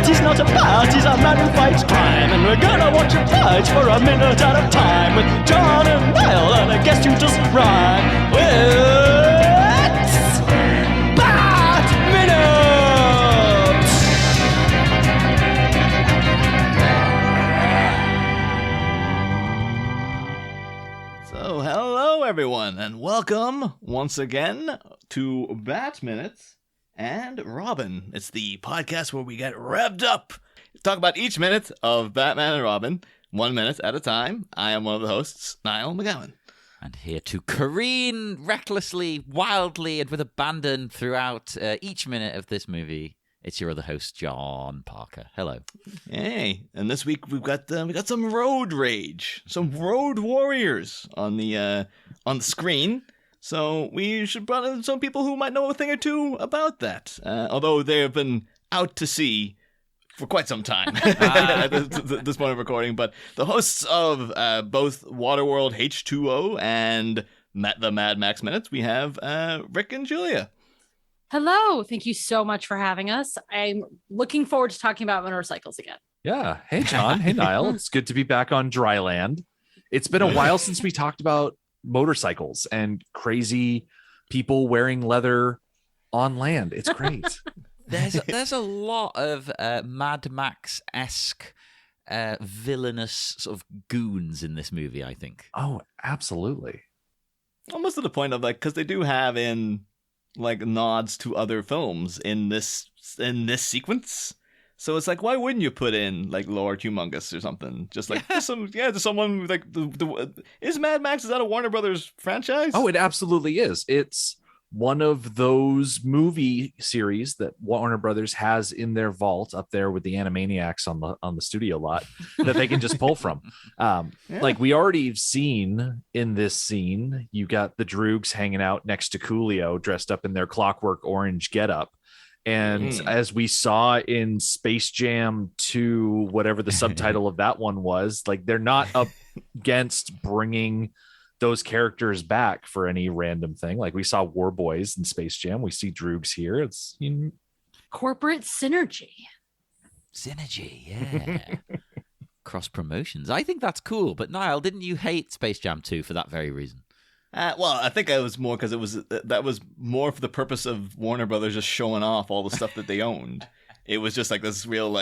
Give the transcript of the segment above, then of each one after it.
Party's not a party's a man who fights crime, and we're gonna watch him fight for a minute at a time with John and Niall, and I guess you just rhyme with Bat Minutes! So, hello everyone, and welcome once again to Bat Minutes and Robin. It's the podcast where we get revved up. Talk about each minute of Batman and Robin, 1 minute at a time. I am one of the hosts, Niall McGowan. And here to careen recklessly, wildly, and with abandon throughout each minute of this movie, it's your other host, John Parker. Hello. Hey, and this week we got some road rage, some road warriors on the screen. So we should bring in some people who might know a thing or two about that, although they have been out to sea for quite some time at this point of recording. But the hosts of both Waterworld H2O and the Mad Max Minutes, we have Rick and Julia. Hello. Thank you so much for having us. I'm looking forward to talking about motorcycles again. Yeah. Hey, John. Hey, Niall. It's good to be back on dry land. It's been a while since we talked about motorcycles and crazy people wearing leather on land. It's great. There's a lot of Mad Max-esque villainous sort of goons in this movie, I think. Oh, absolutely. Almost to the point of because they do have in nods to other films in this sequence. So it's why wouldn't you put in Lord Humongous or something? Just just someone is Mad Max, is that a Warner Brothers franchise? Oh, it absolutely is. It's one of those movie series that Warner Brothers has in their vault up there with the Animaniacs on the studio lot that they can just pull from. We already have seen in this scene, you got the Droogs hanging out next to Coolio dressed up in their Clockwork Orange getup. And as we saw in Space Jam 2, whatever the subtitle of that one was, they're not up against bringing those characters back for any random thing. We saw War Boys in Space Jam. We see Droogs here. It's corporate synergy. Synergy, yeah. Cross promotions. I think that's cool. But Niall, didn't you hate Space Jam 2 for that very reason? Well, I think it was more because that was more for the purpose of Warner Brothers just showing off all the stuff that they owned. It was just this real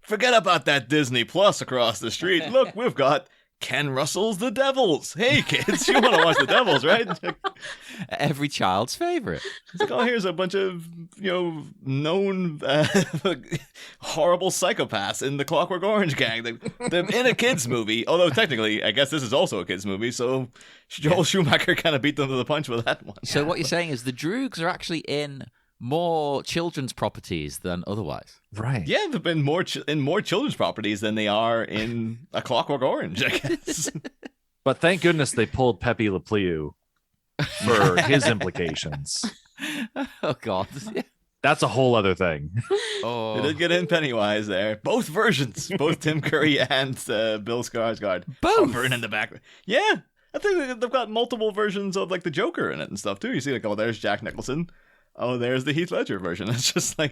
forget about that Disney Plus across the street. Look, we've got Ken Russell's The Devils. Hey kids, you want to watch The Devils, right? Every child's favorite. It's here's a bunch of known horrible psychopaths in the Clockwork Orange gang. They're in a kids movie, although technically I guess this is also a kids movie, so Joel Schumacher kind of beat them to the punch with that one. So what you're saying is the Droogs are actually in more children's properties than otherwise. Right. Yeah, they've been in more children's properties than they are in A Clockwork Orange, I guess. But thank goodness they pulled Pepe Le Pew for his implications. Oh, God. That's a whole other thing. Oh. They did get in Pennywise there. Both versions. Both Tim Curry and Bill Skarsgård. Both? Hovering in the background. Yeah. I think they've got multiple versions of the Joker in it and stuff, too. You see, there's Jack Nicholson. Oh, there's the Heath Ledger version. It's just they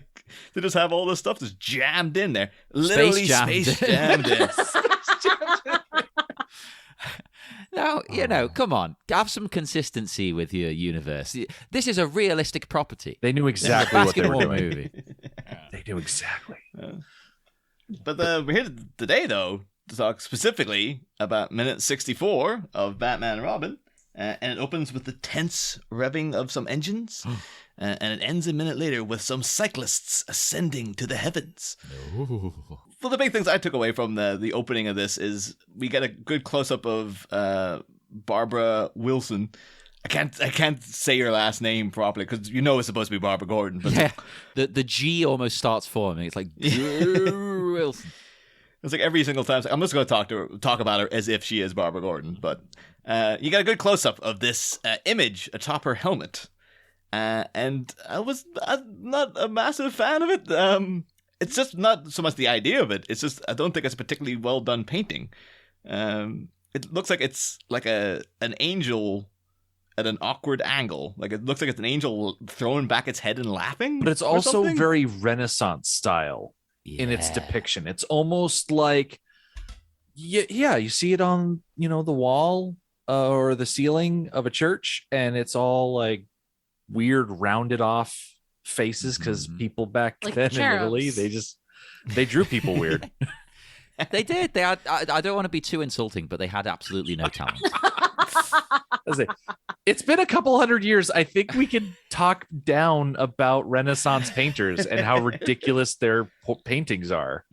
just have all this stuff just jammed in there. Literally space jammed in. Now, come on. Have some consistency with your universe. This is a realistic property. They knew exactly what they were doing. Movie. They knew exactly. But we're here today, though, to talk specifically about minute 64 of Batman and Robin. And it opens with the tense revving of some engines. And it ends a minute later with some cyclists ascending to the heavens. Ooh. Well, the big things I took away from the opening of this is we get a good close-up of Barbara Wilson. I can't say your last name properly because it's supposed to be Barbara Gordon. But yeah, the G almost starts forming. It's Wilson. It's every single time. I'm just going to talk about her as if she is Barbara Gordon. But you got a good close-up of this image atop her helmet. And I'm not a massive fan of it. it's just not so much the idea of it. It's just I don't think it's a particularly well done painting. It looks like it's like an angel at an awkward angle. Like it looks like it's an angel throwing back its head and laughing. But it's also very Renaissance style in its depiction. It's almost like, yeah, you see it on, the wall or the ceiling of a church, and it's all like weird rounded off faces because people back like then cherubs. in Italy, they drew people weird. They did. I don't want to be too insulting, but they had absolutely no talent. It's been a couple hundred years. I think we can talk down about Renaissance painters and how ridiculous their paintings are.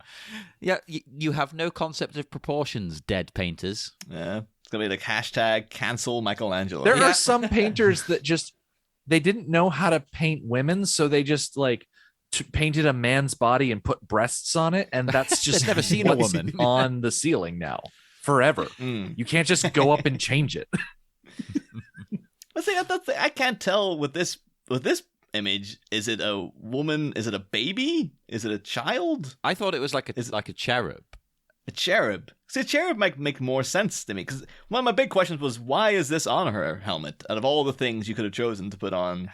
Yeah, you have no concept of proportions, dead painters. Yeah, it's gonna be like hashtag cancel Michelangelo. There are some painters that they didn't know how to paint women, so they just like painted a man's body and put breasts on it, and that's just never seen a woman on the ceiling now forever. You can't just go up and change it. I can't tell with this image. Is it a woman? Is it a baby? Is it a child? I thought it was like a cherub. A cherub. See, a cherub might make more sense to me, because one of my big questions was, why is this on her helmet? Out of all the things you could have chosen to put on,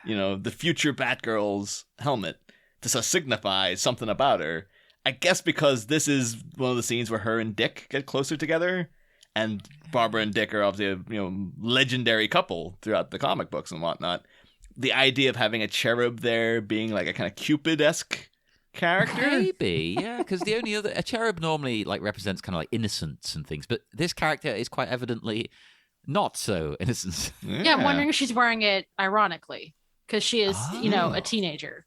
the future Batgirl's helmet to signify something about her. I guess because this is one of the scenes where her and Dick get closer together, and Barbara and Dick are obviously a legendary couple throughout the comic books and whatnot. The idea of having a cherub there being like a kind of Cupid-esque character, maybe, yeah, because a cherub normally like represents kind of like innocence and things, but this character is quite evidently not so innocent. Yeah, I'm wondering if she's wearing it ironically because she is, a teenager.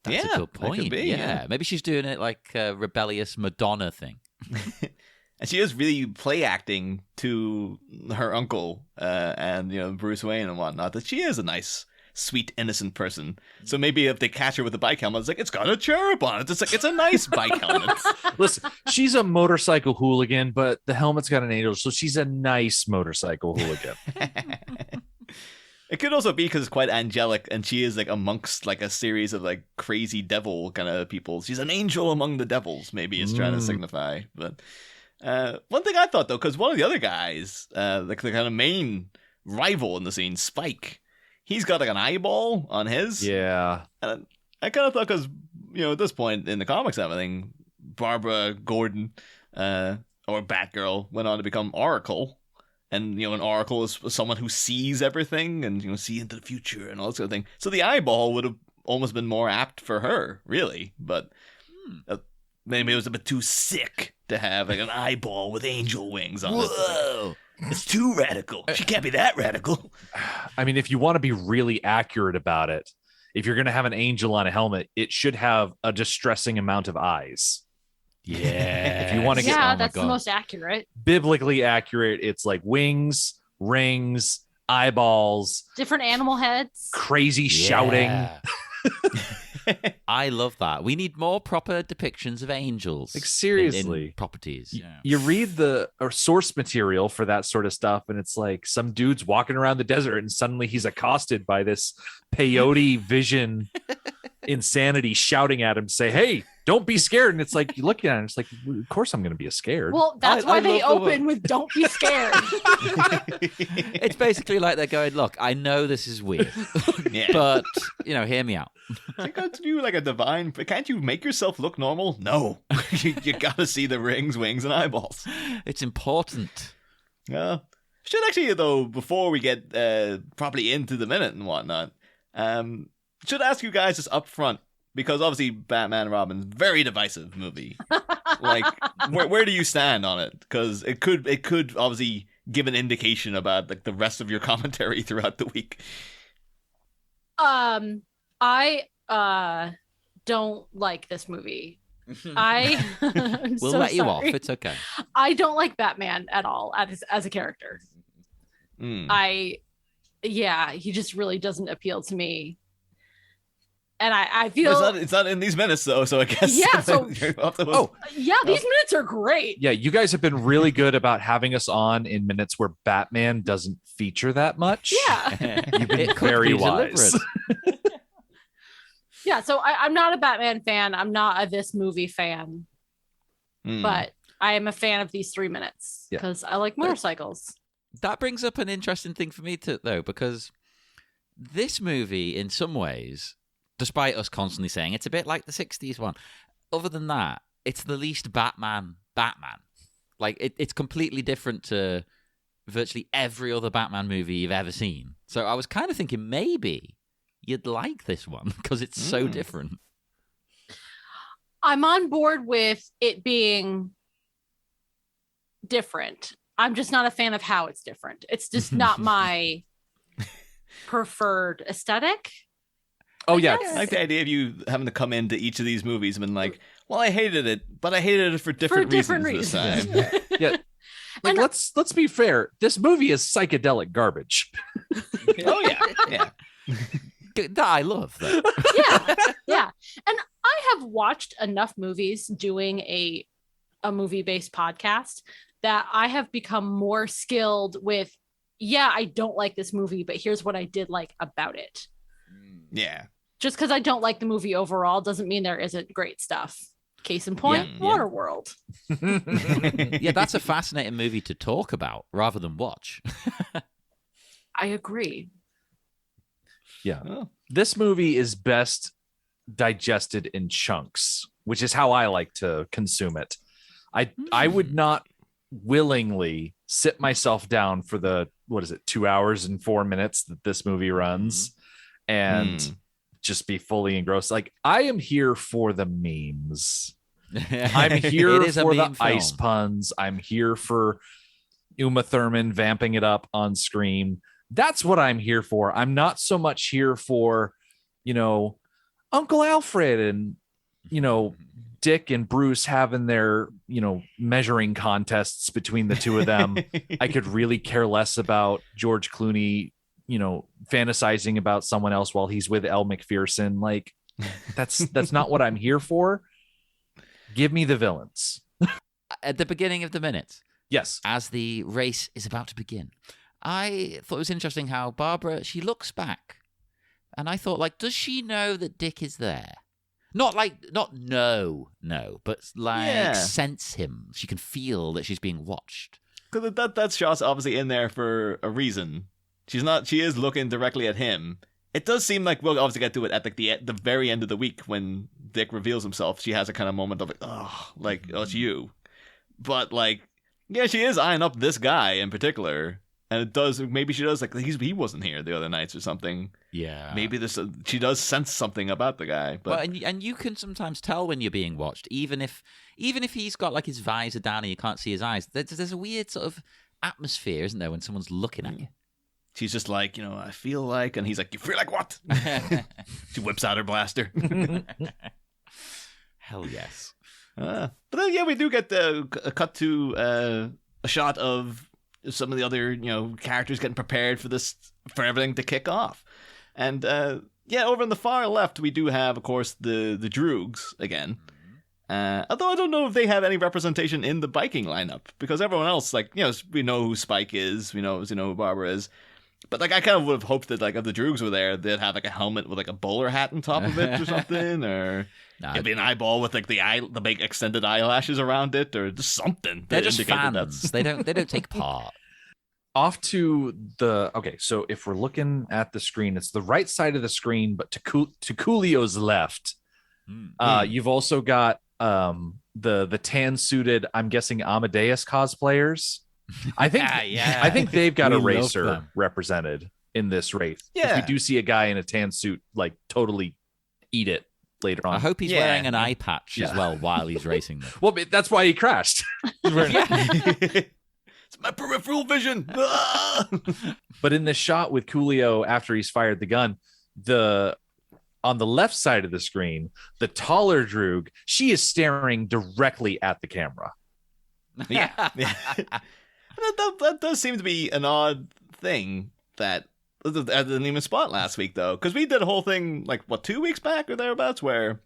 That's a good point. Yeah, maybe she's doing it like a rebellious Madonna thing. And she is really play acting to her uncle and Bruce Wayne and whatnot, that she is a nice, sweet, innocent person. So maybe if they catch her with a bike helmet, it's like, it's got a cherub on it. It's like, it's a nice bike helmet. Listen, she's a motorcycle hooligan, but the helmet's got an angel, so she's a nice motorcycle hooligan. It could also be because it's quite angelic, and she is like amongst like a series of like crazy devil kind of people. She's an angel among the devils, maybe it's trying to signify. But one thing I thought, though, because one of the other guys, like the kind of main rival in the scene, Spike, he's got like an eyeball on his. Yeah. And I kind of thought, because, at this point in the comics and everything, Barbara Gordon or Batgirl went on to become Oracle. And, an oracle is someone who sees everything and, see into the future and all that sort of thing. So the eyeball would have almost been more apt for her, really. But maybe it was a bit too sick to have like an eyeball with angel wings on it. Whoa! It's too radical. She can't be that radical. I mean, if you want to be really accurate about it, if you're going to have an angel on a helmet, it should have a distressing amount of eyes. Yeah. If you want to get that's the most accurate. Biblically accurate, it's like wings, rings, eyeballs, different animal heads, crazy shouting. I love that. We need more proper depictions of angels. Like, seriously. In properties. You read the source material for that sort of stuff, and it's like some dude's walking around the desert, and suddenly he's accosted by this peyote vision insanity shouting at him to say, hey, don't be scared. And it's like, you look at it and it's like, of course I'm going to be scared. Well, that's why they open with don't be scared. It's basically like they're going, look, I know this is weird, but, hear me out. Can't you like a divine, can't you make yourself look normal? No. you got to see the rings, wings, and eyeballs. It's important. Yeah. Should actually, though, before we get properly into the minute and whatnot, should ask you guys just up front, because obviously Batman and Robin's very divisive movie. Like, where do you stand on it? Because it could obviously give an indication about like the rest of your commentary throughout the week. I don't like this movie. We'll let you off. It's okay. I don't like Batman at all as a character. He just really doesn't appeal to me. And I feel it's not in these minutes though, so I guess these minutes are great. Yeah, you guys have been really good about having us on in minutes where Batman doesn't feature that much. Yeah. You've been very wise. Yeah, so I'm not a Batman fan. I'm not a this movie fan. But I am a fan of these 3 minutes because I like motorcycles. That brings up an interesting thing for me though, because this movie, in some ways, despite us constantly saying it's a bit like the 60s one, other than that, it's the least Batman. Like, it's completely different to virtually every other Batman movie you've ever seen. So I was kind of thinking maybe you'd like this one because it's so different. I'm on board with it being different. I'm just not a fan of how it's different. It's just not my preferred aesthetic. Oh, yeah. I like the idea of you having to come into each of these movies and been like, well, I hated it, but I hated it for different reasons this time. Yeah. Like, let's be fair. This movie is psychedelic garbage. Oh, yeah. That I love, though. Yeah. And I have watched enough movies doing a movie-based podcast that I have become more skilled with, I don't like this movie, but here's what I did like about it. Yeah. Just because I don't like the movie overall doesn't mean there isn't great stuff. Case in point, Waterworld. Yeah, that's a fascinating movie to talk about rather than watch. I agree. Yeah. Oh. This movie is best digested in chunks, which is how I like to consume it. I would not willingly sit myself down for the 2 hours and 4 minutes that this movie runs and just be fully engrossed. Like, I am here for the memes. I'm here for the ice puns. I'm here for Uma Thurman vamping it up on screen. That's what I'm here for. I'm not so much here for, Uncle Alfred and, Dick and Bruce having their, measuring contests between the two of them. I could really care less about George Clooney, fantasizing about someone else while he's with Elle Macpherson. Like, that's not what I'm here for. Give me the villains. At the beginning of the minutes. Yes. As the race is about to begin, I thought it was interesting how Barbara, she looks back. And I thought, like, does she know that Dick is there? Not know, but sense him. She can feel that she's being watched. Because that shot's obviously in there for a reason. She is looking directly at him. It does seem like we'll obviously get to it at like the very end of the week when Dick reveals himself. She has a kind of moment of like, oh, it's you. But like, yeah, she is eyeing up this guy in particular. And maybe she does, like, he wasn't here the other nights or something. Yeah. Maybe she does sense something about the guy. But well, and you can sometimes tell when you're being watched, even if he's got like his visor down and you can't see his eyes. There's a weird sort of atmosphere, isn't there, when someone's looking at you? She's just like, I feel like, and he's like, you feel like what? She whips out her blaster. Hell yes. But then, we do get a cut to a shot of some of the other, characters getting prepared for everything to kick off. And, over in the far left, we do have, of course, the Droogs again. Although I don't know if they have any representation in the biking lineup, because everyone else, like, we know who Spike is, we know who Barbara is. But, like, I kind of would have hoped that, like, if the Droogs were there, they'd have, like, a helmet with, like, a bowler hat on top of it or something, or it'd be an eyeball with, like, the big extended eyelashes around it, or just something. They're just fans. They don't take part. Off to so if we're looking at the screen, it's the right side of the screen, but to Coolio's left, you've also got the tan suited, I'm guessing Amadeus cosplayers. I think they've got a racer represented in this race. Yeah, we do see a guy in a tan suit like totally eat it later on. I hope he's wearing an eye patch as well while he's racing them. Well, that's why he crashed. It's my peripheral vision. But in this shot with Coolio after he's fired the gun, on the left side of the screen, the taller Droog, she is staring directly at the camera. Yeah. That does seem to be an odd thing that I didn't even spot last week, though, because we did a whole thing, 2 weeks back or thereabouts, where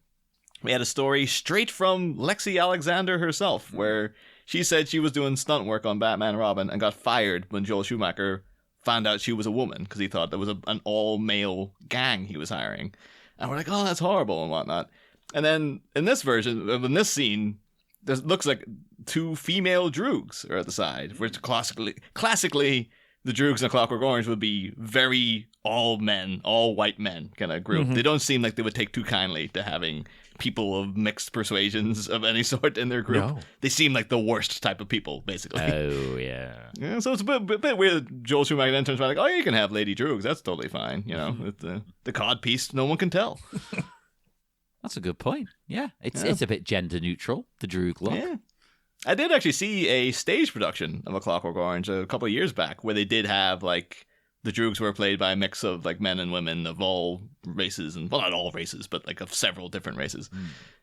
we had a story straight from Lexi Alexander herself, where she said she was doing stunt work on Batman and Robin and got fired when Joel Schumacher found out she was a woman, because he thought there was an all-male gang he was hiring. And we're like, oh, that's horrible and whatnot. And then in this version, in this scene, there looks like two female droogs are at the side, which classically the droogs in Clockwork Orange would be very all men, all white men kind of group. They don't seem like they would take too kindly to having people of mixed persuasions of any sort in their group. No. They seem like the worst type of people, basically. Oh, yeah. Yeah, so it's a bit weird that Joel Schumacher then turns around like, oh, you can have lady droogs. That's totally fine. You know, with the cod piece, no one can tell. That's a good point. Yeah. It's a bit gender neutral, the droog look. Yeah. I did actually see a stage production of A Clockwork Orange a couple of years back where they did have, like, the droogs were played by a mix of, like, men and women of all races, and, well, not all races, but, like, of several different races.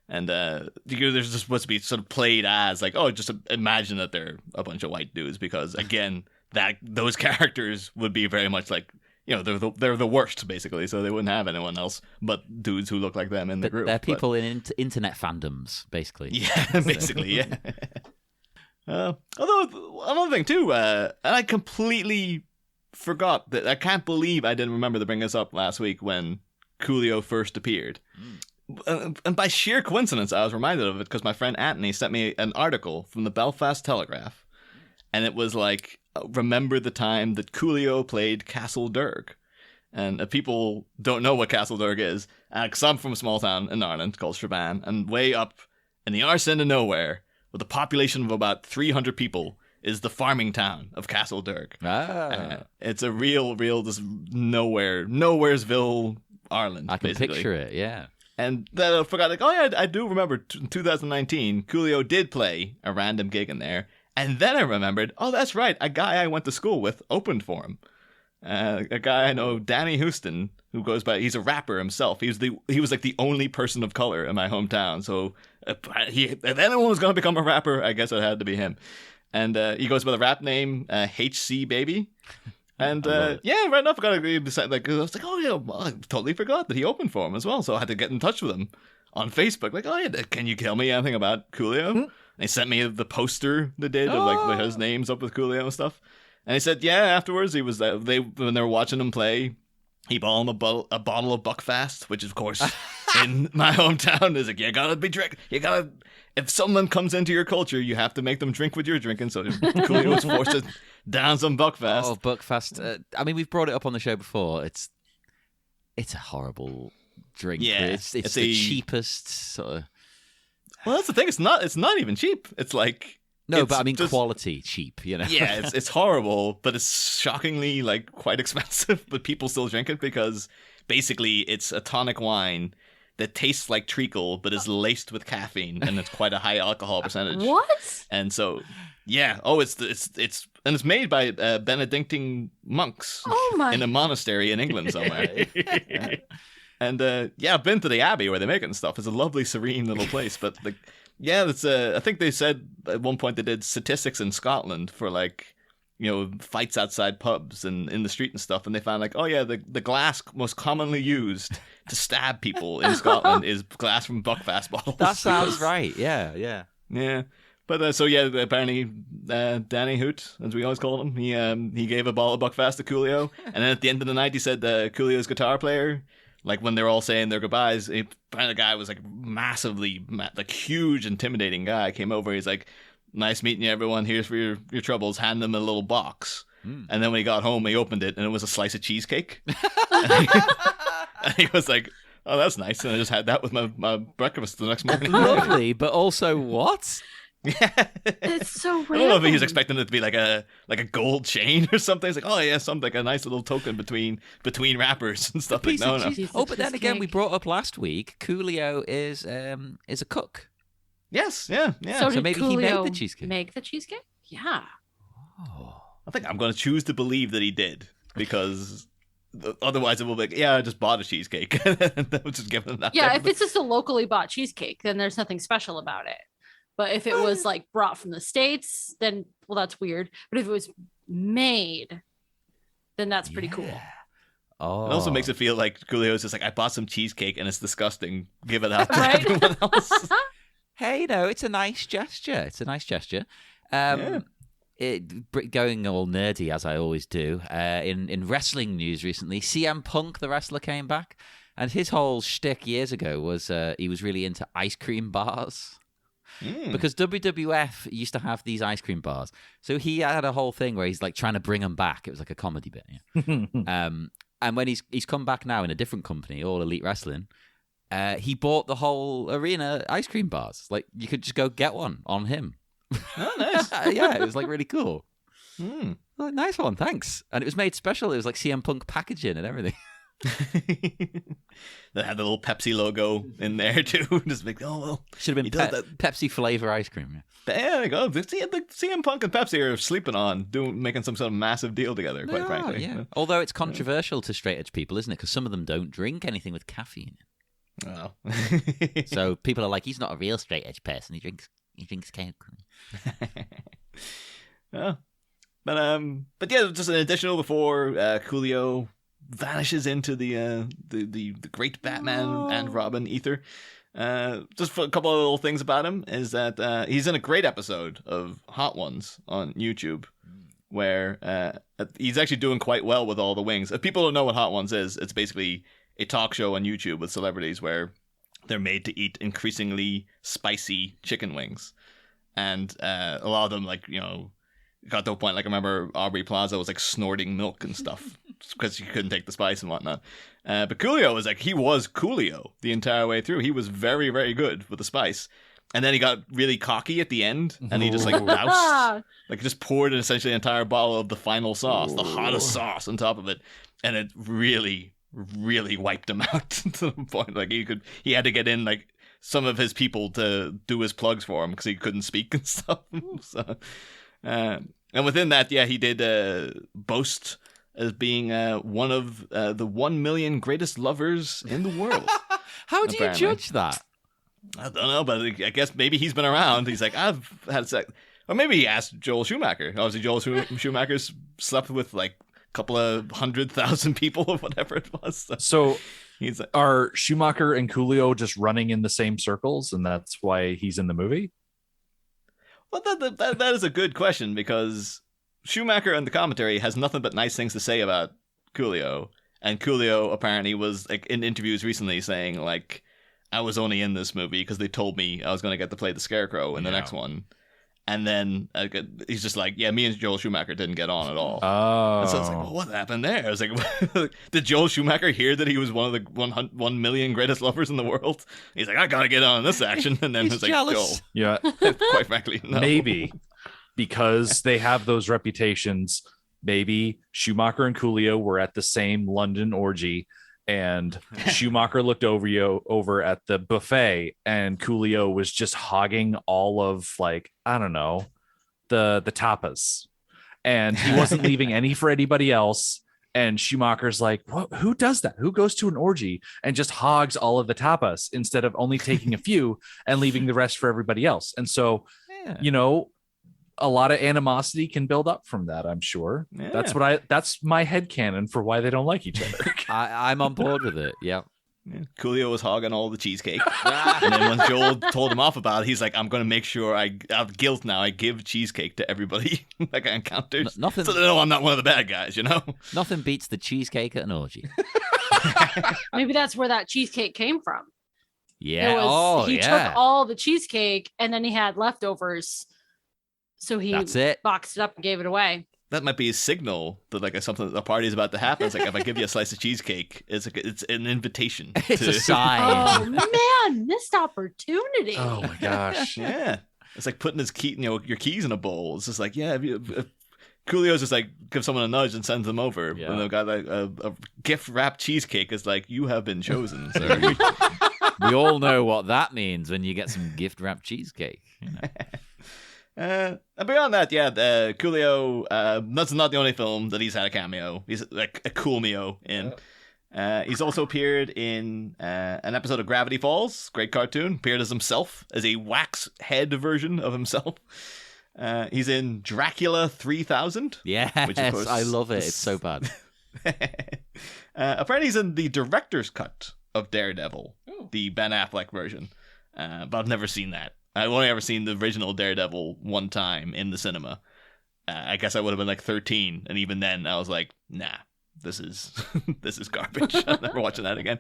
And they're just supposed to be sort of played as, like, oh, just imagine that they're a bunch of white dudes, because, again, those characters would be very much like, you know, they're the worst, basically, so they wouldn't have anyone else but dudes who look like them in the group. They're people in internet fandoms, basically. Yeah, basically, yeah. Although, another thing, too, and I completely forgot that, I can't believe I didn't remember to bring this up last week when Coolio first appeared. And by sheer coincidence, I was reminded of it because my friend Anthony sent me an article from the Belfast Telegraph, and it was like, remember the time that Coolio played Castle Derg. And people don't know what Castle Derg is, because I'm from a small town in Ireland called Strabane, and way up in the arse end of nowhere, with a population of about 300 people, is the farming town of Castle Derg. It's a real, just nowheresville, Ireland, I can basically. picture it, yeah. And then I forgot, like, oh yeah, I do remember in 2019, Coolio did play a random gig in there. And then I remembered, oh, that's right, a guy I went to school with opened for him. A guy I know, Danny Houston, who goes by, he's a rapper himself. He was like the only person of color in my hometown. So if anyone was going to become a rapper, I guess it had to be him. And he goes by the rap name HC Baby. And yeah, right enough, I was like, oh yeah, well, I totally forgot that he opened for him as well. So I had to get in touch with him on Facebook. Like, oh yeah, can you tell me anything about Coolio? They sent me the poster they did of like his name's up with Coolio and stuff. And he said, yeah, afterwards he was when they were watching him play, he bought him a bottle of Buckfast, which of course in my hometown is like, if someone comes into your culture, you have to make them drink what you're drinking. So Coolio was forced to down some Buckfast. Oh, Buckfast! I mean, we've brought it up on the show before. It's a horrible drink. Yeah, it's the cheapest sort of. Well, that's the thing. It's not even cheap. It's like but I mean quality cheap. You know. Yeah, it's horrible, but it's shockingly like quite expensive. But people still drink it because basically it's a tonic wine that tastes like treacle but is laced with caffeine, and it's quite a high alcohol percentage. What? And so, yeah. Oh, it's made by Benedictine monks. Oh my! In a monastery in England somewhere. Yeah. And I've been to the Abbey where they make it and stuff. It's a lovely, serene little place. But like, yeah, it's I think they said at one point they did statistics in Scotland for like, you know, fights outside pubs and in the street and stuff, and they found like, oh yeah, the glass most commonly used to stab people in Scotland is glass from Buckfast bottles. That sounds right. Yeah. But so yeah, apparently Danny Hoot, as we always call him, he gave a bottle of Buckfast to Coolio, and then at the end of the night he said Coolio's guitar player, like when they were all saying their goodbyes, the guy was like massively, like huge, intimidating guy, came over. He's like, nice meeting you, everyone. Here's for your troubles. Hand them a little box. And then when he got home, he opened it, and it was a slice of cheesecake. And he was like, oh, that's nice. And I just had that with my breakfast the next morning. Lovely, but also what? Yeah, it's so random. I don't know if he was expecting it to be like a gold chain or something. It's like, oh yeah, something like a nice little token between rappers and stuff. Like, no. Oh, but then again, we brought up last week, Coolio is a cook. Yes, yeah. So maybe Coolio he made the cheesecake. Make the cheesecake? Yeah. Oh. I think I'm going to choose to believe that he did, because otherwise it will be like, yeah, I just bought a cheesecake. I'm just giving it that. Yeah, if it's just a locally bought cheesecake, then there's nothing special about it. But if it was like brought from the States, then, well, that's weird. But if it was made, then that's pretty cool. Oh. It also makes it feel like Coolio's just like, I bought some cheesecake and it's disgusting. Give it out to everyone else. Hey, no, it's a nice gesture. Going all nerdy as I always do. In wrestling news recently, CM Punk, the wrestler, came back And his whole shtick years ago was he was really into ice cream bars. Because WWF used to have these ice cream bars. So he had a whole thing where he's like trying to bring them back. It was like a comedy bit. Yeah. And when he's come back now in a different company, All Elite Wrestling, he bought the whole arena ice cream bars. Like you could just go get one on him. Oh, nice. Yeah, it was like really cool. Like, nice one, thanks. And it was made special. It was like CM Punk packaging and everything. They had the little Pepsi logo in there too. Just like, oh well, should have been Pepsi flavor ice cream. Yeah, there you go. The CM Punk and Pepsi are sleeping on making some sort of massive deal together. Quite frankly, yeah. Although it's controversial to straight edge people, isn't it? Because some of them don't drink anything with caffeine. Oh. So people are like, he's not a real straight edge person. He drinks Coke. Yeah. But yeah, just an additional before Coolio vanishes into the great Batman and Robin ether. Just for a couple of little things about him is that he's in a great episode of Hot Ones on YouTube where he's actually doing quite well with all the wings. If people don't know what Hot Ones is, it's basically a talk show on YouTube with celebrities where they're made to eat increasingly spicy chicken wings. And a lot of them, like, you know, got to a point, like I remember Aubrey Plaza was like snorting milk and stuff because he couldn't take the spice and whatnot. But Coolio was like, he was Coolio the entire way through. He was very, very good with the spice. And then he got really cocky at the end and he just like doused, like just poured essentially an entire bottle of the final sauce, the hottest sauce on top of it. And it really, really wiped him out to the point like he had to get in like some of his people to do his plugs for him because he couldn't speak and stuff. So, and within that, yeah, he did boast as being one of the 1 million greatest lovers in the world. How do you judge that? I don't know, but I guess maybe he's been around. He's like, I've had sex. Or maybe he asked Joel Schumacher. Obviously, Joel Schumacher's slept with like a couple of 100,000 people or whatever it was. So he's like, are Schumacher and Coolio just running in the same circles, and that's why he's in the movie? Well, that is a good question because Schumacher in the commentary has nothing but nice things to say about Coolio. And Coolio apparently was like in interviews recently saying like, I was only in this movie because they told me I was going to get to play the Scarecrow in the next one. And then he's just like, yeah, me and Joel Schumacher didn't get on at all. Oh. And so I was like, well, what happened there? I was like, did Joel Schumacher hear that he was one of the 1 million greatest lovers in the world? He's like, I got to get on this action. And then he's it's like, jealous. Yeah. Quite frankly, no. Maybe because they have those reputations. Maybe Schumacher and Coolio were at the same London orgy, and Schumacher looked over at the buffet, and Coolio was just hogging all of, like, I don't know, the tapas, and he wasn't leaving any for anybody else. And Schumacher's like, what? Who does that? Who goes to an orgy and just hogs all of the tapas instead of only taking a few and leaving the rest for everybody else? And so, you know, a lot of animosity can build up from that, I'm sure. Yeah. That's my headcanon for why they don't like each other. I'm on board with it. Yeah. Coolio was hogging all the cheesecake. And then when Joel told him off about it, he's like, I'm going to make sure out of guilt now, I give cheesecake to everybody like I encountered. Nothing, so they know I'm not one of the bad guys, you know? Nothing beats the cheesecake at an orgy. Maybe that's where that cheesecake came from. Yeah. He took all the cheesecake and then he had leftovers. So he boxed it up and gave it away. That might be a signal that like a party is about to happen. It's like if I give you a slice of cheesecake, it's an invitation. It's a sign. Oh man, missed opportunity. Oh my gosh. Yeah, it's like putting your keys in a bowl. It's just like if Coolio's just like give someone a nudge and sends them over. Yeah. And they've got like a gift wrapped cheesecake. It's like you have been chosen, sir. We all know what that means when you get some gift wrapped cheesecake. You know. And beyond that, Coolio, that's not the only film that he's had a cameo. He's like a coolmeo in. He's also appeared in an episode of Gravity Falls, great cartoon, appeared as himself, as a wax head version of himself. He's in Dracula 3000. Yes, which of course, I love it. It's so bad. Apparently he's in the director's cut of Daredevil, the Ben Affleck version. But I've never seen that. I've only ever seen the original Daredevil one time in the cinema. I guess I would have been like 13, and even then I was like, nah, this is this is garbage. I'm never watching that again.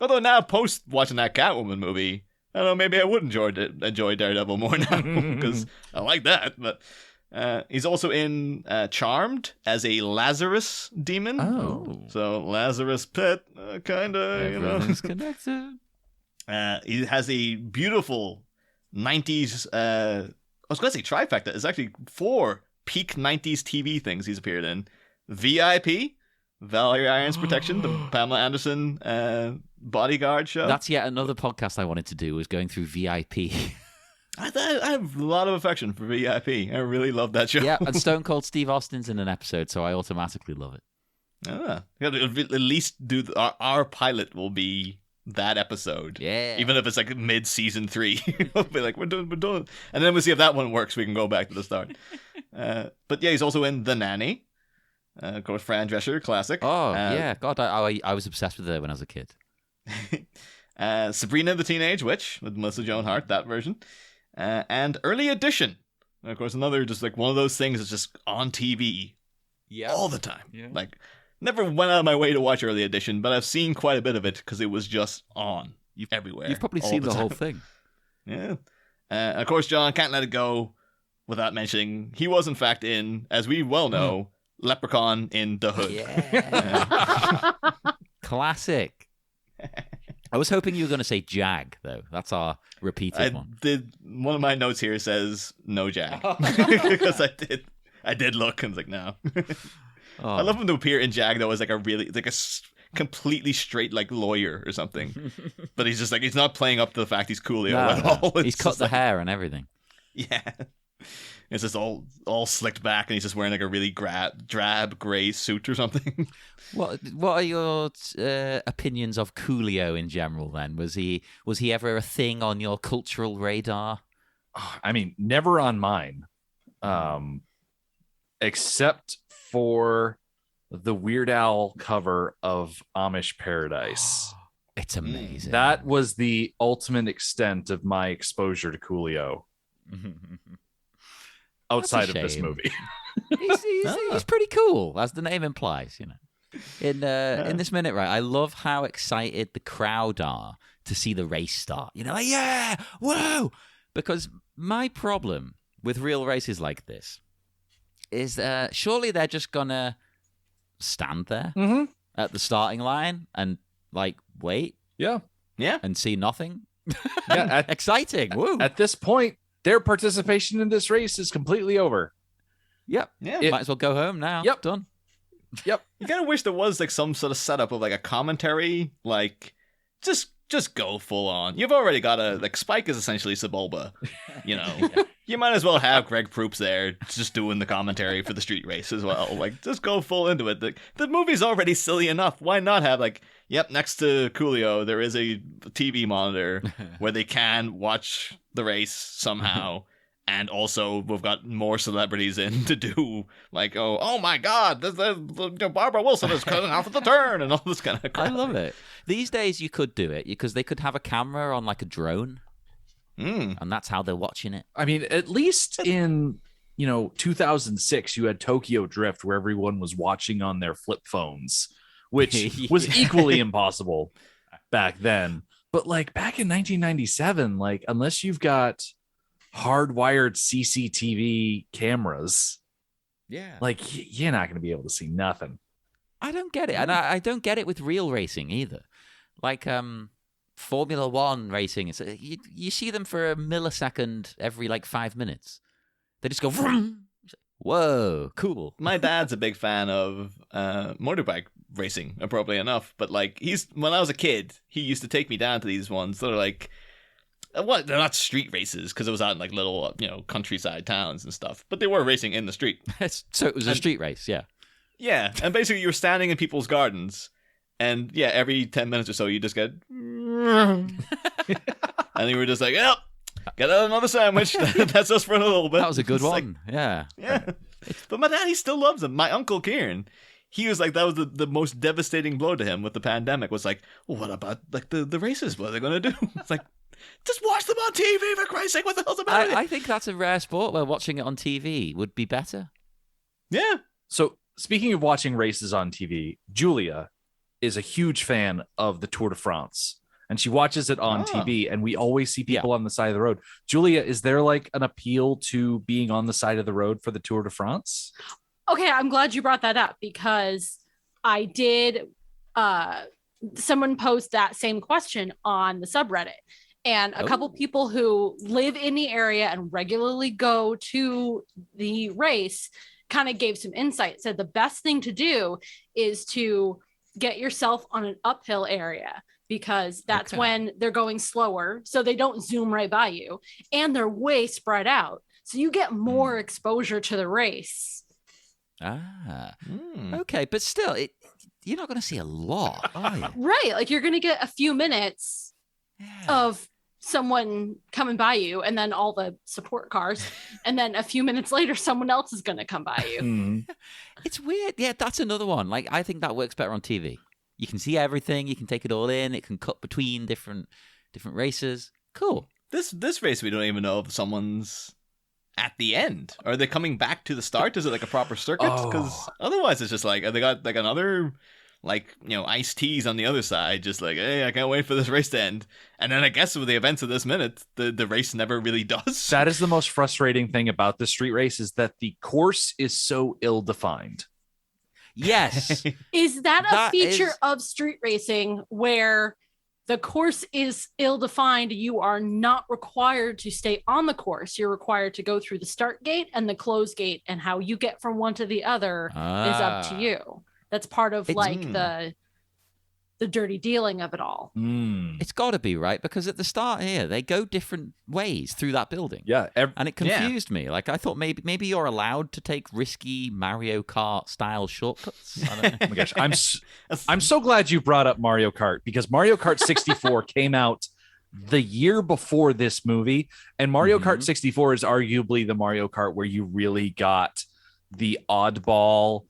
Although now, post watching that Catwoman movie, I don't know, maybe I would enjoy Daredevil more now because I like that. But he's also in Charmed as a Lazarus demon. Oh. So Lazarus Pit, kind of, Everything's connected. He has a beautiful 90s, I was going to say trifecta. It's actually 4 peak 90s TV things he's appeared in. VIP, Valerie Irons Protection, the Pamela Anderson bodyguard show. That's yet another podcast I wanted to do, was going through VIP. I have a lot of affection for VIP. I really love that show. Yeah, and Stone Cold Steve Austin's in an episode, so I automatically love it. At least do our pilot will be that episode. Yeah. Even if it's like mid-season 3. We'll be like, we're doing. And then we'll see if that one works. We can go back to the start. But yeah, he's also in The Nanny. Of course, Fran Drescher, classic. Oh, yeah. God, I was obsessed with her when I was a kid. Sabrina the Teenage Witch with Melissa Joan Hart, that version. And Early Edition. Of course, another just like one of those things that's just on TV all the time. Yeah. Like, never went out of my way to watch Early Edition, but I've seen quite a bit of it because it was just on everywhere. You've probably seen the whole thing. Yeah. Of course, John, can't let it go without mentioning he was, in fact, in, as we well know, Leprechaun in The Hood. Yeah. Classic. I was hoping you were going to say Jag, though. That's our repeated one. One of my notes here says no Jag. Because I did look and was like, no. I love him to appear in Jag, though, as like a completely straight like lawyer or something. But he's just like, he's not playing up to the fact he's Coolio at all. He's cut the hair and everything. Yeah. It's just all slicked back, and he's just wearing like a really drab gray suit or something. What are your opinions of Coolio in general? Then was he ever a thing on your cultural radar? I mean, never on mine, except for the Weird Al cover of Amish Paradise. It's amazing. That was the ultimate extent of my exposure to Coolio. Outside of this movie. he's pretty cool, as the name implies, you know. In this minute, right, I love how excited the crowd are to see the race start. You know, like, yeah, whoa! Because my problem with real races like this is surely they're just gonna stand there at the starting line and like wait, yeah, and see nothing. Yeah, exciting. Woo! At this point, their participation in this race is completely over. Yep. Yeah. Might as well go home now. Yep. Done. Yep. You kind of wish there was like some sort of setup of like a commentary, like just go full on. You've already got Spike is essentially Sebulba, you know. Yeah. You might as well have Greg Proops there just doing the commentary for the street race as well. Like, just go full into it. The movie's already silly enough. Why not have next to Coolio, there is a TV monitor where they can watch the race somehow. And also, we've got more celebrities in to do, like, oh my God, Barbara Wilson is cutting off at the turn and all this kind of crap. I love it. These days, you could do it because they could have a camera on like a drone. And that's how they're watching it. I mean, at least in 2006, you had Tokyo Drift, where everyone was watching on their flip phones, which was equally impossible back then. But like back in 1997, like unless you've got hardwired CCTV cameras, like you're not going to be able to see nothing. I don't get it, and I don't get it with real racing either. Like Formula One racing, it's you see them for a millisecond every like 5 minutes. They just go vroom. Whoa, cool. My dad's a big fan of motorbike racing, appropriately enough. But like when I was a kid, he used to take me down to these ones that are like, they're not street races because it was out in like little countryside towns and stuff. But they were racing in the street. So it was a street race, yeah. Yeah, and basically you were standing in people's gardens. And yeah, every 10 minutes or so, you just get, and you were just like, yep, get out another sandwich. That's us for a little bit. That was a good one. Yeah. But my dad, he still loves them. My uncle Kieran, he was like, that was the most devastating blow to him with the pandemic. Was like, well, what about like the races? What are they gonna do? It's like, just watch them on TV for Christ's sake. What the hell's about it? I think that's a rare sport where watching it on TV would be better. Yeah. So speaking of watching races on TV, Julia, is a huge fan of the Tour de France. And she watches it on TV, and we always see people on the side of the road. Julia, is there like an appeal to being on the side of the road for the Tour de France? Okay, I'm glad you brought that up because I did someone posed that same question on the subreddit, and a couple people who live in the area and regularly go to the race kind of gave some insight. Said the best thing to do is to get yourself on an uphill area, because that's when they're going slower, so they don't zoom right by you, and they're way spread out, so you get more exposure to the race. Okay, but still, you're not going to see a lot, are you? Right, like you're going to get a few minutes of someone coming by you, and then all the support cars, and then a few minutes later, someone else is going to come by you. It's weird. Yeah, that's another one. Like, I think that works better on TV. You can see everything. You can take it all in. It can cut between different races. Cool. This race, we don't even know if someone's at the end. Are they coming back to the start? Is it like a proper circuit? Because otherwise, it's just like, they got like another, like, you know, iced teas on the other side, just like, hey, I can't wait for this race to end. And then I guess with the events of this minute, the race never really does. That is the most frustrating thing about the street race, is that the course is so ill-defined. Yes. Is that a feature of street racing where the course is ill-defined? You are not required to stay on the course. You're required to go through the start gate and the close gate, and how you get from one to the other is up to you. That's part of the dirty dealing of it all. It's got to be, right? Because at the start here, they go different ways through that building. Yeah. And it confused me. Like, I thought maybe you're allowed to take risky Mario Kart style shortcuts. I don't know. Oh my gosh. I'm so glad you brought up Mario Kart, because Mario Kart 64 came out the year before this movie. And Mario Kart 64 is arguably the Mario Kart where you really got the oddball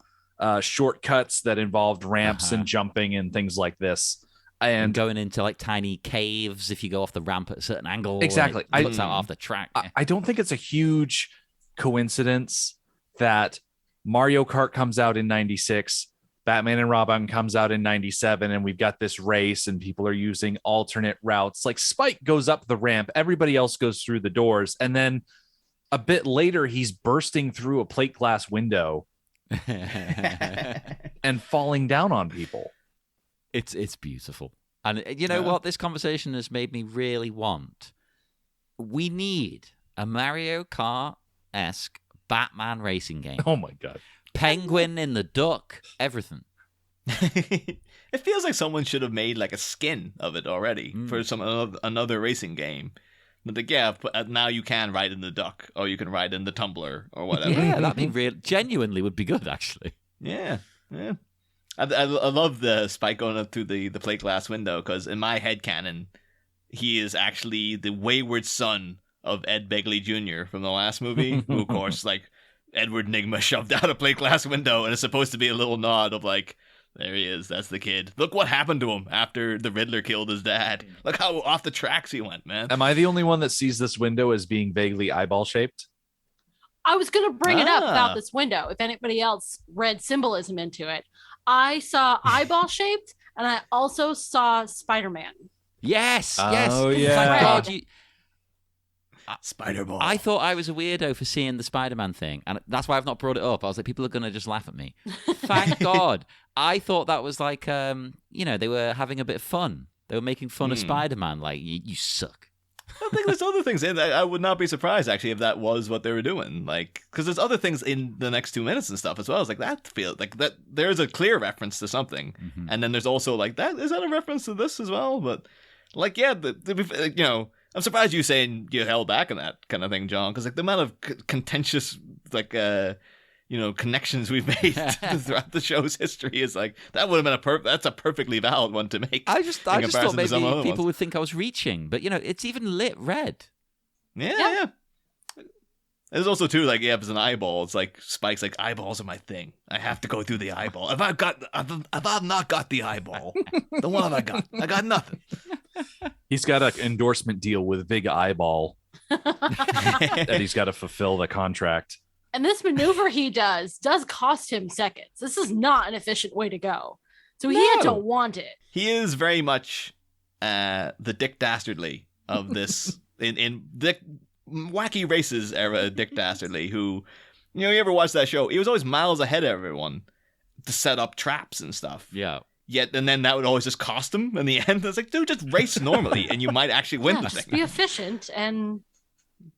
shortcuts that involved ramps and jumping and things like this, and going into like tiny caves if you go off the ramp at a certain angle. Exactly. It puts out off the track. I don't think it's a huge coincidence that Mario Kart comes out in 96, Batman and Robin comes out in 97, and we've got this race and people are using alternate routes. Like, Spike goes up the ramp, everybody else goes through the doors, and then a bit later he's bursting through a plate glass window and falling down on people. It's beautiful. And you know what? This conversation has made me really want. We need a Mario Kart-esque Batman racing game. Oh my God. Penguin in the duck, everything. It feels like someone should have made like a skin of it already for another racing game. But like, now you can ride in the duck, or you can ride in the tumbler, or whatever. Yeah, that'd be real. Genuinely would be good, actually. Yeah. I love the Spike going up through the plate glass window, because in my headcanon, he is actually the wayward son of Ed Begley Jr. from the last movie, who, of course, like, Edward Nygma shoved out a plate glass window, and it's supposed to be a little nod of like, there he is, that's the kid. Look what happened to him after the Riddler killed his dad. Look how off the tracks he went, man. Am I the only one that sees this window as being vaguely eyeball shaped? I was going to bring it up about this window, if anybody else read symbolism into it. I saw eyeball shaped, and I also saw Spider-Man. Yes. Oh, yeah. Thank God you... Spider-Ball. I thought I was a weirdo for seeing the Spider-Man thing, and that's why I've not brought it up. I was like, people are going to just laugh at me. Thank God. I thought that was like, they were having a bit of fun. They were making fun of Spider-Man, like, you suck. I think there's other things in that. I would not be surprised, actually, if that was what they were doing. Like, because there's other things in the next 2 minutes and stuff as well. It's like, that feels like that. There's a clear reference to something. And then there's also like, that is that a reference to this as well? But like, yeah, I'm surprised you saying you held back on that kind of thing, John, because like the amount of contentious connections we've made throughout the show's history is like, that would have been that's a perfectly valid one to make. I just thought maybe people would think I was reaching, but it's even lit red. Yeah. There's also too, like, if it's an eyeball, it's like Spike's like, eyeballs are my thing. I have to go through the eyeball. If I've not got the eyeball, then what have I got? I got nothing. He's got an endorsement deal with Big Eyeball that he's got to fulfill the contract. And this maneuver he does cost him seconds. This is not an efficient way to go. So he had to No. want it. He is very much the Dick Dastardly of this in Dick Wacky Races era Dick Dastardly, who, you ever watch that show? He was always miles ahead of everyone to set up traps and stuff. Yeah. Yet, and then that would always just cost him in the end. It's like, dude, just race normally and you might actually win the Just thing. be efficient and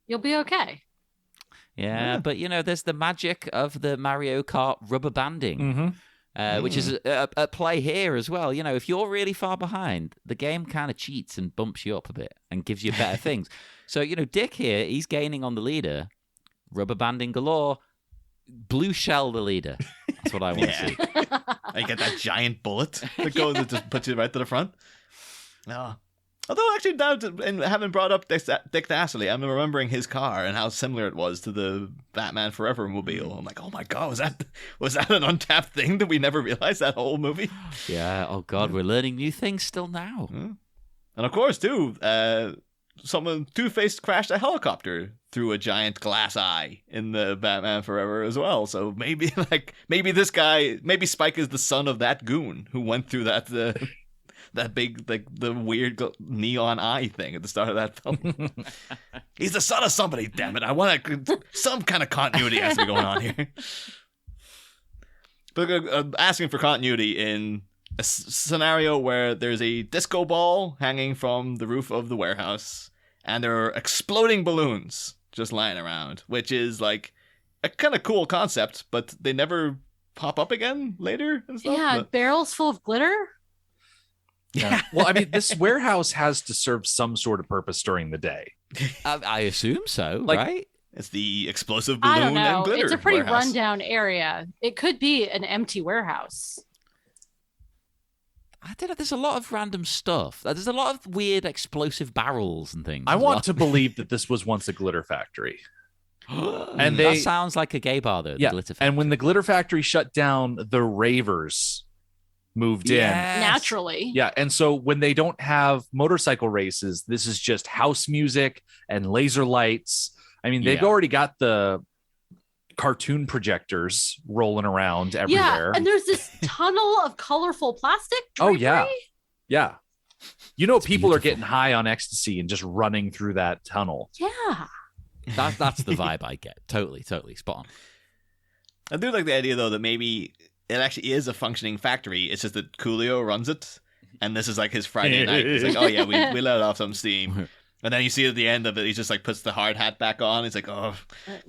you'll be okay. Yeah, but there's the magic of the Mario Kart rubber banding, which is at play here as well. If you're really far behind, the game kind of cheats and bumps you up a bit and gives you better things. So, Dick here, he's gaining on the leader, rubber banding galore, blue shell the leader. That's what I want to see. You get that giant bullet that goes and just puts you right to the front. No. Although, actually, now having brought up Dick Dastardly, I'm remembering his car and how similar it was to the Batman Forever mobile. I'm like, oh my god, was that an untapped thing that we never realized that whole movie? Yeah. Oh god, we're learning new things still now. And of course, too, Two-Face crashed a helicopter through a giant glass eye in the Batman Forever as well. So maybe this guy, maybe Spike is the son of that goon who went through that. That big, the weird neon eye thing at the start of that film. He's the son of somebody, damn it. I want some kind of continuity has to be going on here. But asking for continuity in a scenario where there's a disco ball hanging from the roof of the warehouse and there are exploding balloons just lying around, which is like a kind of cool concept, but they never pop up again later and stuff. Yeah, but... barrels full of glitter. Yeah. Well, I mean, this warehouse has to serve some sort of purpose during the day. I assume so, right? It's the explosive I balloon don't know. and glitter It's a pretty warehouse. rundown area. It could be an empty warehouse. I don't know. There's a lot of random stuff. There's a lot of weird explosive barrels and things. I want to believe that this was once a glitter factory. And they- that sounds like a gay bar, though. Yeah. The glitter factory. And when the glitter factory shut down, the ravers moved in. Naturally. Yeah, and so when they don't have motorcycle races, this is just house music and laser lights. I mean, they've Yeah. already got the cartoon projectors rolling around everywhere. Yeah, and there's this tunnel of colorful plastic. Oh, Drapery. yeah. Yeah. People are beautiful. getting high on ecstasy and just running through that tunnel. Yeah. That's the vibe I get. Totally spot on. I do like the idea, though, that maybe it actually is a functioning factory. It's just that Coolio runs it, and this is like his Friday night. He's like, oh yeah, we let off some steam. And then you see at the end of it, he just like puts the hard hat back on. He's like, oh,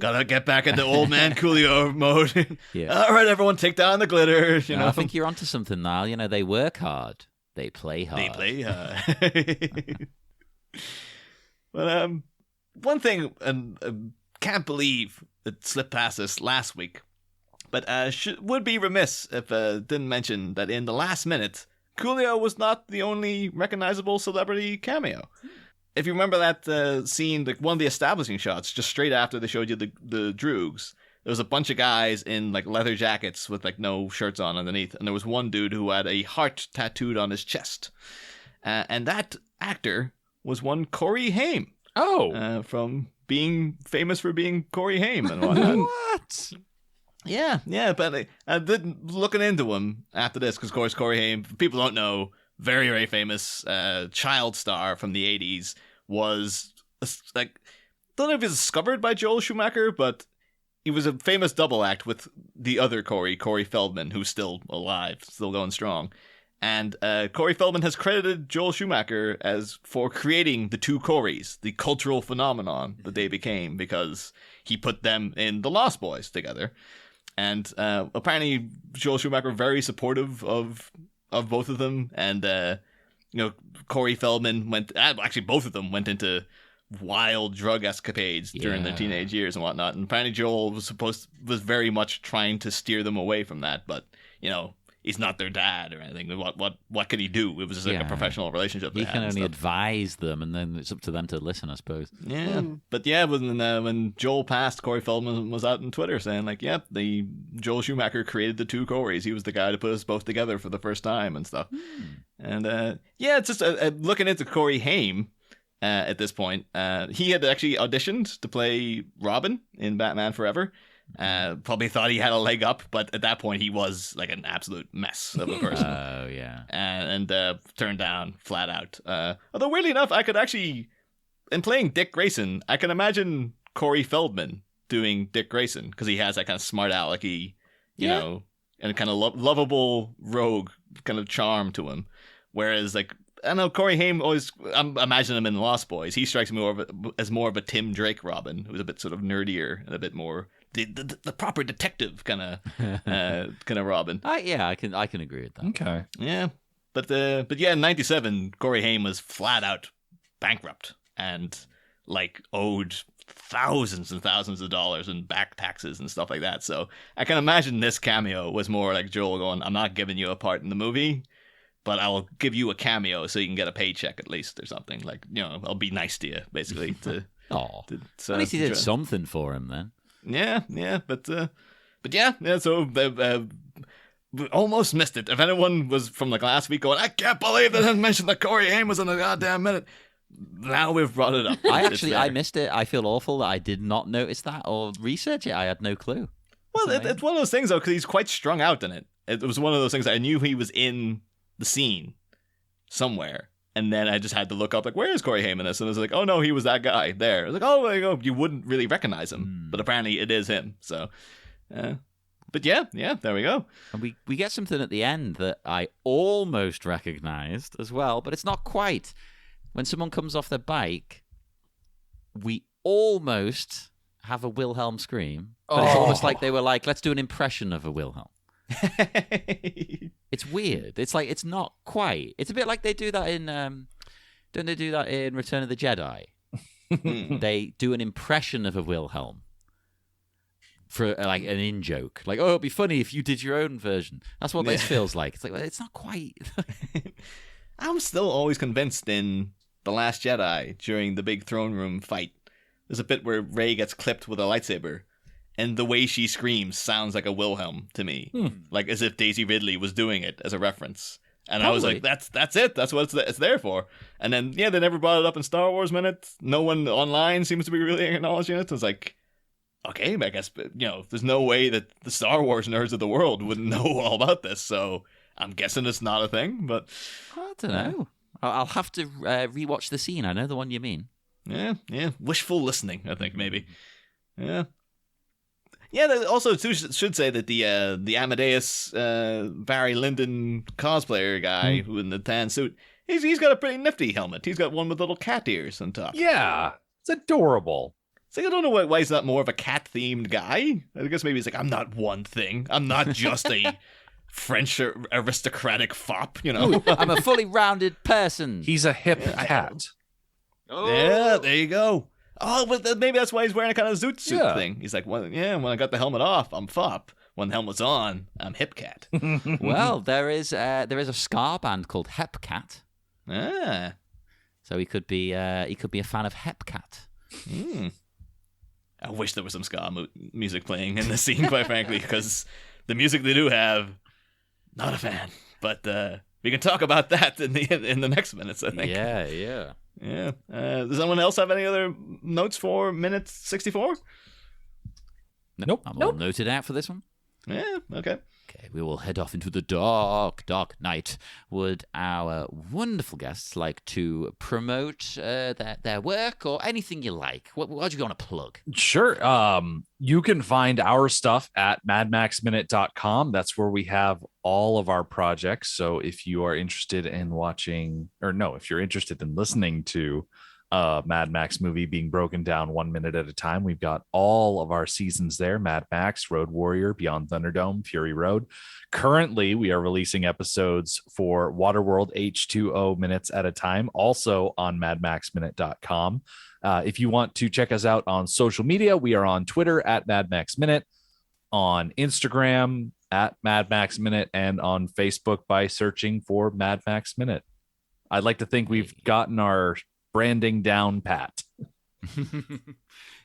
gotta get back into old man Coolio mode. Yeah. All right, everyone, take down the glitter. You know, I think you're onto something, Niall. They work hard. They play hard. they play hard. But one thing, and can't believe it slipped past us last week, but would be remiss if didn't mention that in the last minute, Coolio was not the only recognizable celebrity cameo. If you remember that scene, like one of the establishing shots, just straight after they showed you the Droogs, there was a bunch of guys in like leather jackets with like no shirts on underneath, and there was one dude who had a heart tattooed on his chest, and that actor was one Corey Haim. Oh. From being famous for being Corey Haim and whatnot. What? Yeah, but I did looking into him after this because, of course, Corey Haim, people don't know, very, very famous child star from the 80s, was like, don't know if he was discovered by Joel Schumacher, but he was a famous double act with the other Corey Feldman, who's still alive, still going strong. And Corey Feldman has credited Joel Schumacher for creating the two Coreys, the cultural phenomenon that they became, because he put them in the Lost Boys together. And apparently Joel Schumacher very supportive of both of them. And Corey Feldman actually both of them went into wild drug escapades during their teenage years and whatnot. And apparently Joel was very much trying to steer them away from that, but he's not their dad or anything. What could he do? It was just like a professional relationship. He can only advise them, and then it's up to them to listen, I suppose. Yeah, but yeah, when Joel passed, Corey Feldman was out on Twitter saying like, "Yep, the Joel Schumacher created the two Coreys. He was the guy to put us both together for the first time and stuff." And it's just looking into Corey Haim at this point. He had actually auditioned to play Robin in Batman Forever. Probably thought he had a leg up, but at that point he was like an absolute mess of a person. Oh, yeah. And turned down flat out. Although weirdly enough, I could actually, in playing Dick Grayson, I can imagine Corey Feldman doing Dick Grayson because he has that kind of smart alecky, you know, and kind of lovable rogue kind of charm to him. Whereas like, I don't know, Corey Haim always, I'm imagining him in Lost Boys. He strikes me as more of a Tim Drake Robin, who's a bit sort of nerdier and a bit more the proper detective kind of Robin. Yeah, I can agree with that. Okay. Yeah, but yeah, in '97, Corey Haim was flat out bankrupt and like owed thousands and thousands of dollars in back taxes and stuff like that. So I can imagine this cameo was more like Joel going, "I'm not giving you a part in the movie, but I'll give you a cameo so you can get a paycheck at least or something. Like, you know, I'll be nice to you, basically." At least he did something for him then. Yeah, but yeah. So we almost missed it. If anyone was from like last week going, "I can't believe they didn't mention that Corey Haim was in the goddamn minute," now we've brought it up. I missed it. I feel awful that I did not notice that or research it. I had no clue. Well, it's one of those things though, because he's quite strung out in it. It was one of those things that I knew he was in the scene somewhere. And then I just had to look up, like, where is Corey Haim in this? And I was like, oh, no, he was that guy there. I was like, oh, there you go. You wouldn't really recognize him. But apparently it is him. So, but yeah, there we go. And we get something at the end that I almost recognized as well, but it's not quite. When someone comes off their bike, we almost have a Wilhelm scream. But it's almost like they were like, let's do an impression of a Wilhelm. It's weird. It's like it's not quite. It's a bit like they do that in don't they do that in Return of the Jedi? They do an impression of a Wilhelm for like an in joke. Like, oh, it'd be funny if you did your own version. That's what this feels like. It's like, well, it's not quite. I'm still always convinced in The Last Jedi during the big throne room fight. There's a bit where Rey gets clipped with a lightsaber. And the way she screams sounds like a Wilhelm to me, like as if Daisy Ridley was doing it as a reference. And probably. I was like, that's it. That's what it's there for. And then, yeah, they never brought it up in Star Wars Minute. No one online seems to be really acknowledging it. It's like, okay, I guess, you know, there's no way that the Star Wars nerds of the world wouldn't know all about this. So I'm guessing it's not a thing, but I don't know. I'll have to rewatch the scene. I know the one you mean. Yeah. Wishful listening, I think, maybe. Yeah. Yeah, also, too, should say that the Amadeus Barry Lyndon cosplayer guy who in the tan suit, he's got a pretty nifty helmet. He's got one with little cat ears on top. Yeah, it's adorable. It's like, I don't know why he's not more of a cat-themed guy. I guess maybe he's like, I'm not one thing. I'm not just a French aristocratic fop, you know. I'm a fully rounded person. He's a hip cat. Yeah, there you go. Oh, but maybe that's why he's wearing a kind of zoot suit thing. He's like, when I got the helmet off, I'm fop. When the helmet's on, I'm hip cat. Well, there is a ska band called Hepcat. Ah, so he could be a fan of Hepcat. I wish there was some ska music playing in the scene, quite frankly, because the music they do have, not a fan. But we can talk about that in the next minutes, I think. Yeah. Yeah. Does anyone else have any other notes for minute 64? Nope. I'm all noted out for this one. Yeah, okay. Okay, we will head off into the dark, dark night. Would our wonderful guests like to promote their work or anything you like? What do you want to plug? Sure. You can find our stuff at madmaxminute.com. That's where we have all of our projects. So if you are interested in if you're interested in listening to Mad Max movie being broken down 1 minute at a time, we've got all of our seasons there: Mad Max, Road Warrior, Beyond Thunderdome, Fury Road. Currently, we are releasing episodes for Waterworld H2O minutes at a time, also on madmaxminute.com. If you want to check us out on social media, we are on Twitter at madmaxminute, on Instagram at madmaxminute, and on Facebook by searching for Mad Max Minute. I'd like to think we've gotten our branding down pat.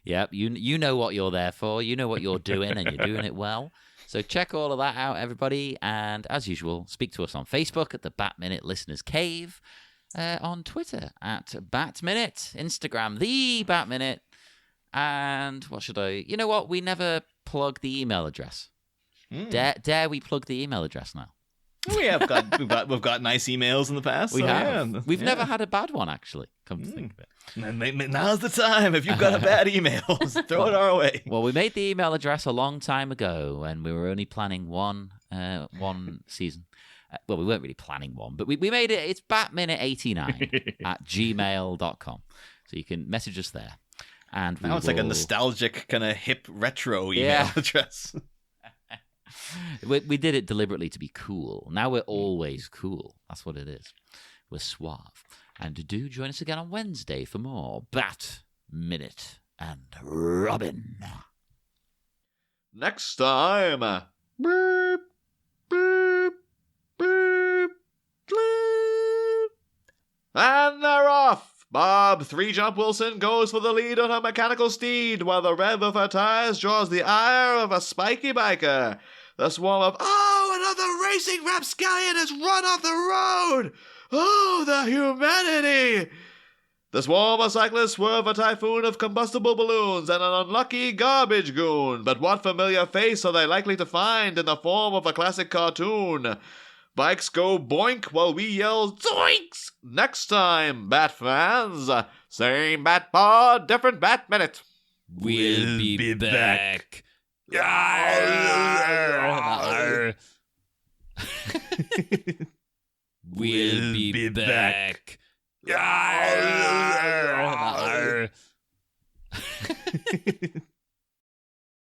Yep, you know what you're there for. You know what you're doing, and you're doing it well. So check all of that out, everybody. And as usual, speak to us on Facebook at the Bat Minute Listeners Cave, on Twitter at Bat Minute, Instagram the Bat Minute, and what should I? You know what? We never plug the email address? Mm. Dare we plug the email address now? We've got nice emails in the past. We so have. yeah. We've never had a bad one, actually. Come to think of it. And now's the time. If you've got a bad email, throw it our way. Well, we made the email address a long time ago, and we were only planning one season. Well, we weren't really planning one, but we made it. It's batminute89 at gmail.com. So you can message us there. And now it's like a nostalgic kind of hip retro email address. We did it deliberately to be cool. Now we're always cool. That's what it is. We're suave. And do join us again on Wednesday for more Bat Minute and Robin. Next time. Beep, beep, beep, bleep. And they're off. Bob 3-Jump Wilson goes for the lead on a mechanical steed, while the rev of her tires draws the ire of a spiky biker. The swarm of, another racing rapscallion has run off the road! Oh, the humanity! The swarm of cyclists swerve a typhoon of combustible balloons and an unlucky garbage goon. But what familiar face are they likely to find in the form of a classic cartoon? Bikes go boink while we yell zoinks! Next time, Bat fans. Same Bat Pod, different Bat Minute. We'll be back. We'll be back.